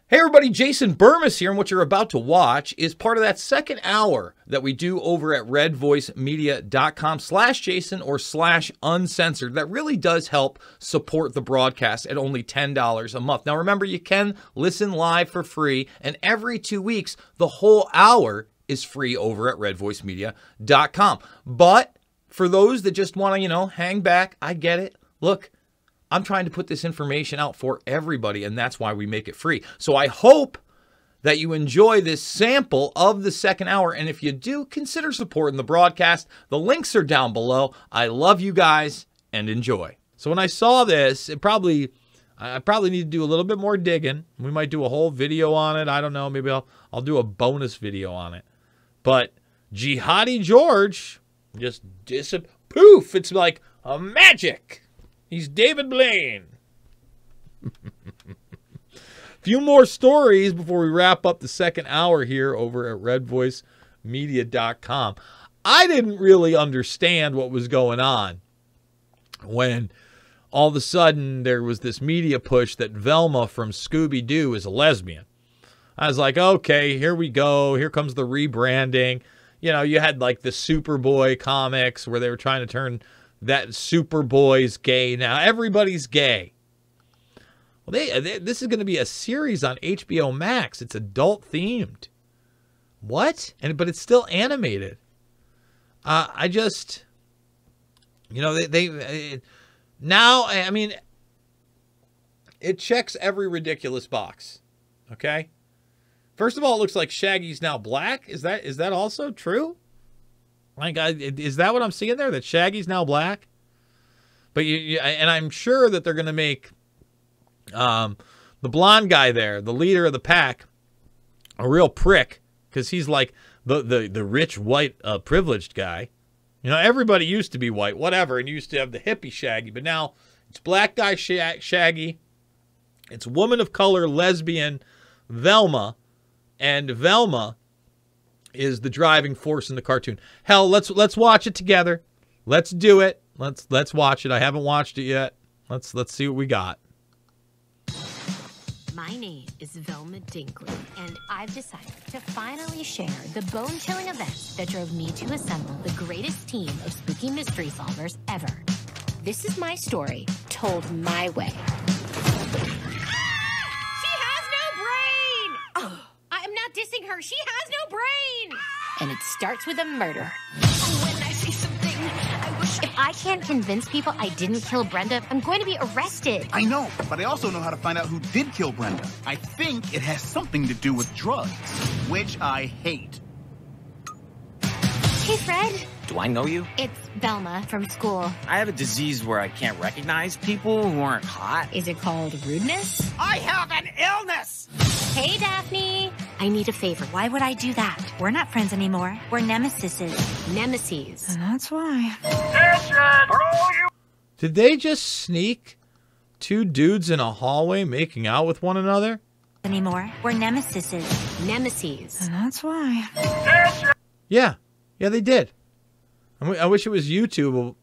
Hey everybody, Jason Bermas here, and what you're about to watch is part of that second hour that we do over at redvoicemedia.com/Jason or /uncensored. That really does help support the broadcast at only $10 a month. Now remember, you can listen live for free, and every 2 weeks, the whole hour is free over at redvoicemedia.com. But for those that just want to, hang back, I get it. Look, I'm trying to put this information out for everybody, and that's why we make it free. So I hope that you enjoy this sample of the second hour, and if you do, consider supporting the broadcast. The links are down below. I love you guys, and enjoy. So when I saw this, I probably need to do a little bit more digging. We might do a whole video on it. I don't know. Maybe I'll do a bonus video on it. But Jihadi George just poof. It's like a magic. He's David Blaine. Few more stories before we wrap up the second hour here over at redvoicemedia.com. I didn't really understand what was going on when all of a sudden there was this media push that Velma from Scooby-Doo is a lesbian. I was like, okay, here we go. Here comes the rebranding. You had like the Superboy comics where they were trying to turn that Superboy's gay. Now everybody's gay. Well, this is going to be a series on HBO Max. It's adult themed. What? But it's still animated. I just, now, I mean, it checks every ridiculous box. Okay. First of all, it looks like Shaggy's now black. Is that also true? Like, is that what I'm seeing there? That Shaggy's now black? But and I'm sure that they're going to make the blonde guy there, the leader of the pack, a real prick, because he's like the rich white privileged guy. Everybody used to be white, whatever, and you used to have the hippie Shaggy, but now it's black guy Shaggy. It's woman of color lesbian Velma, and Velma is the driving force in the cartoon. Hell, let's watch it together. Let's do it. Let's watch it. I haven't watched it yet. Let's see what we got. My name is Velma Dinkley, and I've decided to finally share the bone-chilling event that drove me to assemble the greatest team of spooky mystery solvers ever. This is my story, told my way. She has no brain! Oh, I'm not dissing her. She has no brain! And it starts with a murder. When I see something, I wish... If I can't convince people I didn't kill Brenda, I'm going to be arrested. I know, but I also know how to find out who did kill Brenda. I think it has something to do with drugs, which I hate. Hey, Fred. Do I know you? It's Velma from school. I have a disease where I can't recognize people who aren't hot. Is it called rudeness? I have an illness! Hey, Daphne. I need a favor. Why would I do that? We're not friends anymore. We're nemesises. Nemesis. And that's why. Did they just sneak two dudes in a hallway making out with one another? Anymore. We're nemesises. Nemesis. And that's why. Yeah, they did. I wish it was YouTube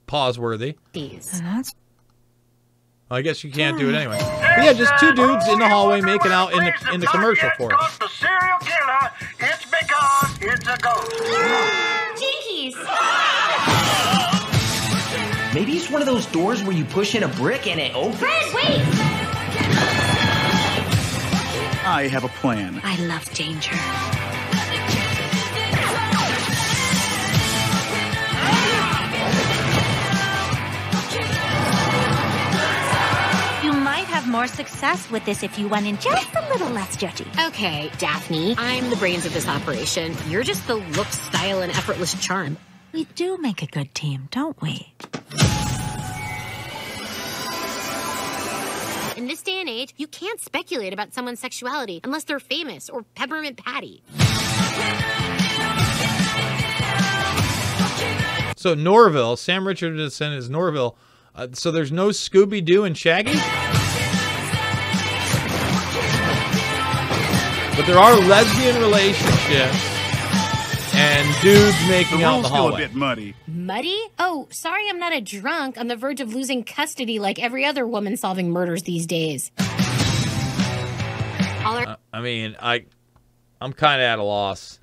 pause-worthy. And that's... I guess you can't do it anyway. But yeah, just two dudes in the hallway making out in the commercial for us. The serial killer, it's because it's a ghost. Jinkies! Maybe it's one of those doors where you push in a brick and it opens. Fred, wait! I have a plan. I love danger. You might have more success with this if you went in just a little less judgy. Okay, Daphne, I'm the brains of this operation. You're just the look, style, and effortless charm. We do make a good team, don't we? In this day and age, you can't speculate about someone's sexuality unless they're famous or Peppermint Patty. So Norville, Sam Richardson is Norville. So there's no Scooby-Doo and Shaggy? But there are lesbian relationships and dudes making out in the hallway. The rules feel a bit muddy. Muddy? Oh, sorry I'm not a drunk on the verge of losing custody like every other woman solving murders these days. killer. I mean, I'm kind of at a loss.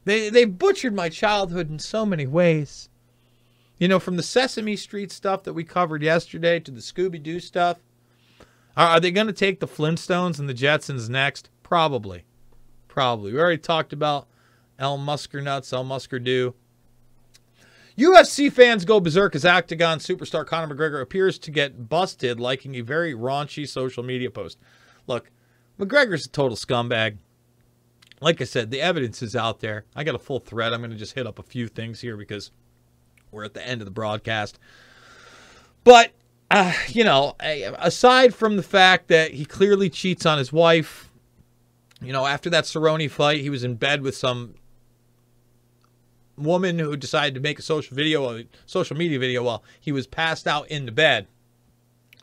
They butchered my childhood in so many ways. You know, from the Sesame Street stuff that we covered yesterday to the Scooby-Doo stuff. Are they going to take the Flintstones and the Jetsons next? Probably. Probably. We already talked about El Muskerdoo. UFC fans go berserk as Octagon superstar Conor McGregor appears to get busted liking a very raunchy social media post. Look, McGregor's a total scumbag. Like I said, the evidence is out there. I got a full thread. I'm going to just hit up a few things here because we're at the end of the broadcast. But, you know, aside from the fact that he clearly cheats on his wife, you know, after that Cerrone fight, he was in bed with some woman who decided to make a social media video while he was passed out in the bed.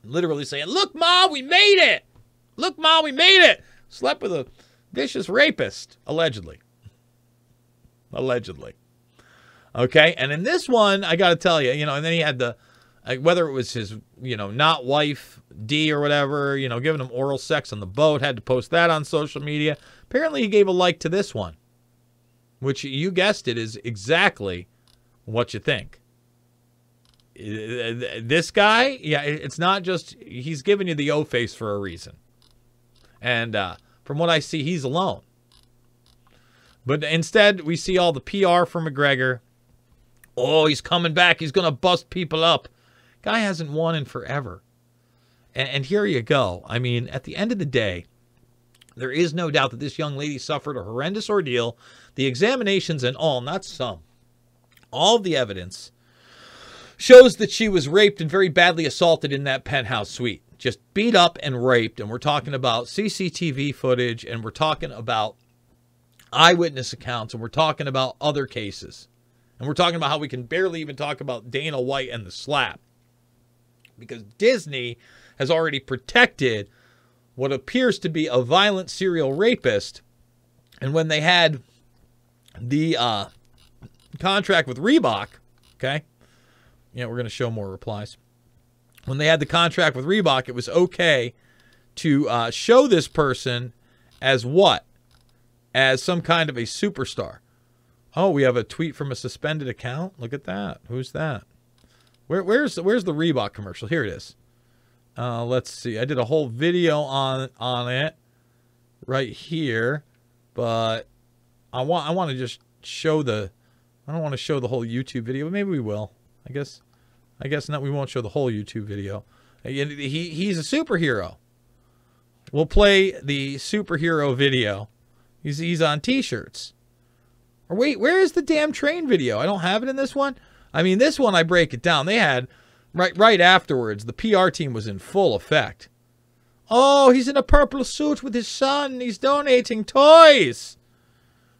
Literally saying, "Look, Ma, we made it! Look, Ma, we made it!" Slept with a vicious rapist, allegedly. Allegedly. Okay, and in this one, I got to tell you, you know, and then he had the, whether it was his, you know, not wife, D or whatever, you know, giving him oral sex on the boat, had to post that on social media. Apparently he gave a like to this one, which, you guessed it, is exactly what you think. This guy, yeah, it's not just, he's giving you the O face for a reason. And from what I see, he's alone. But instead, we see all the PR from McGregor. Oh, he's coming back. He's going to bust people up. Guy hasn't won in forever. And here you go. I mean, at the end of the day, there is no doubt that this young lady suffered a horrendous ordeal. The examinations and all, not some, all of the evidence shows that she was raped and very badly assaulted in that penthouse suite. Just beat up and raped. And we're talking about CCTV footage, and we're talking about eyewitness accounts, and we're talking about other cases. And we're talking about how we can barely even talk about Dana White and the slap. Because Disney has already protected what appears to be a violent serial rapist. And when they had the contract with Reebok, okay? Yeah, we're going to show more replies. When they had the contract with Reebok, it was okay to show this person as what? As some kind of a superstar. Oh, we have a tweet from a suspended account. Look at that. Who's that? Where's the Reebok commercial? Here it is. Let's see. I did a whole video on it right here, but I want to just show the. I don't want to show the whole YouTube video, but maybe we will. I guess not. We won't show the whole YouTube video. He's a superhero. We'll play the superhero video. He's on T-shirts. Or wait, where is the damn train video? I don't have it in this one. I mean, this one I break it down. They had right afterwards. The PR team was in full effect. Oh, he's in a purple suit with his son. He's donating toys.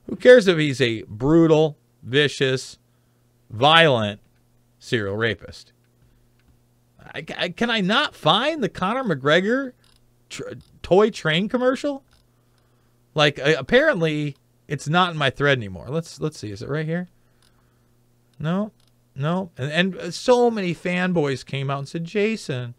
Who cares if he's a brutal, vicious, violent serial rapist? Can I not find the Conor McGregor toy train commercial? Like, apparently, it's not in my thread anymore. Let's see. Is it right here? No. And so many fanboys came out and said, Jason,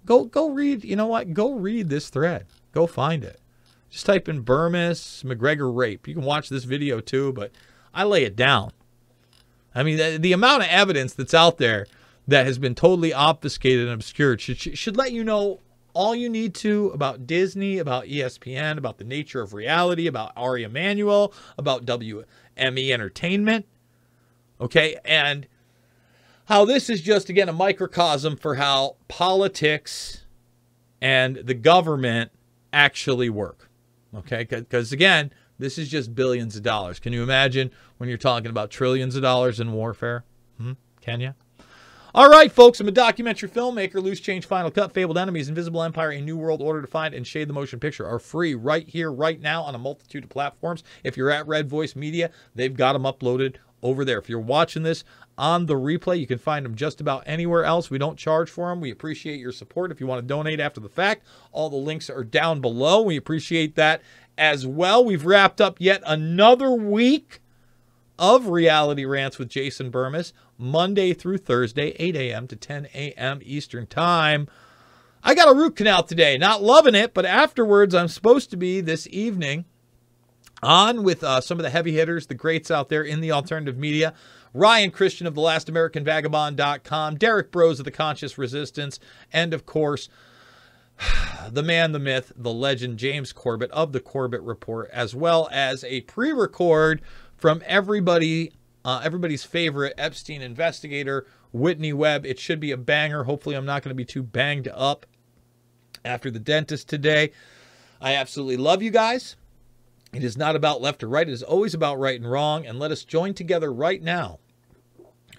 go read. You know what? Go read this thread. Go find it. Just type in Bermas McGregor rape. You can watch this video too, but I lay it down. I mean, the amount of evidence that's out there that has been totally obfuscated and obscured should let you know all you need to about Disney, about ESPN, about the nature of reality, about Ari Emanuel, about WME Entertainment. Okay, and how this is just, again, a microcosm for how politics and the government actually work. Okay, because, again, this is just billions of dollars. Can you imagine when you're talking about trillions of dollars in warfare? Can you? All right, folks, I'm a documentary filmmaker. Loose Change, Final Cut, Fabled Enemies, Invisible Empire, A New World Order to Find, and Shade the Motion Picture are free right here, right now on a multitude of platforms. If you're at Red Voice Media, they've got them uploaded over there. If you're watching this on the replay, you can find them just about anywhere else. We don't charge for them. We appreciate your support. If you want to donate after the fact, all the links are down below. We appreciate that as well. We've wrapped up yet another week of Reality Rants with Jason Bermas, Monday through Thursday, 8 a.m. to 10 a.m. Eastern Time. I got a root canal today. Not loving it, but afterwards I'm supposed to be this evening on with some of the heavy hitters, the greats out there in the alternative media. Ryan Christian of TheLastAmericanVagabond.com, Derek Bros of The Conscious Resistance, and of course, the man, the myth, the legend, James Corbett of The Corbett Report, as well as a pre-record from everybody's favorite Epstein investigator, Whitney Webb. It should be a banger. Hopefully I'm not going to be too banged up after the dentist today. I absolutely love you guys. It is not about left or right. It is always about right and wrong. And let us join together right now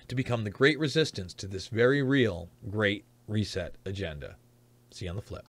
to become the great resistance to this very real Great Reset agenda. See you on the flip.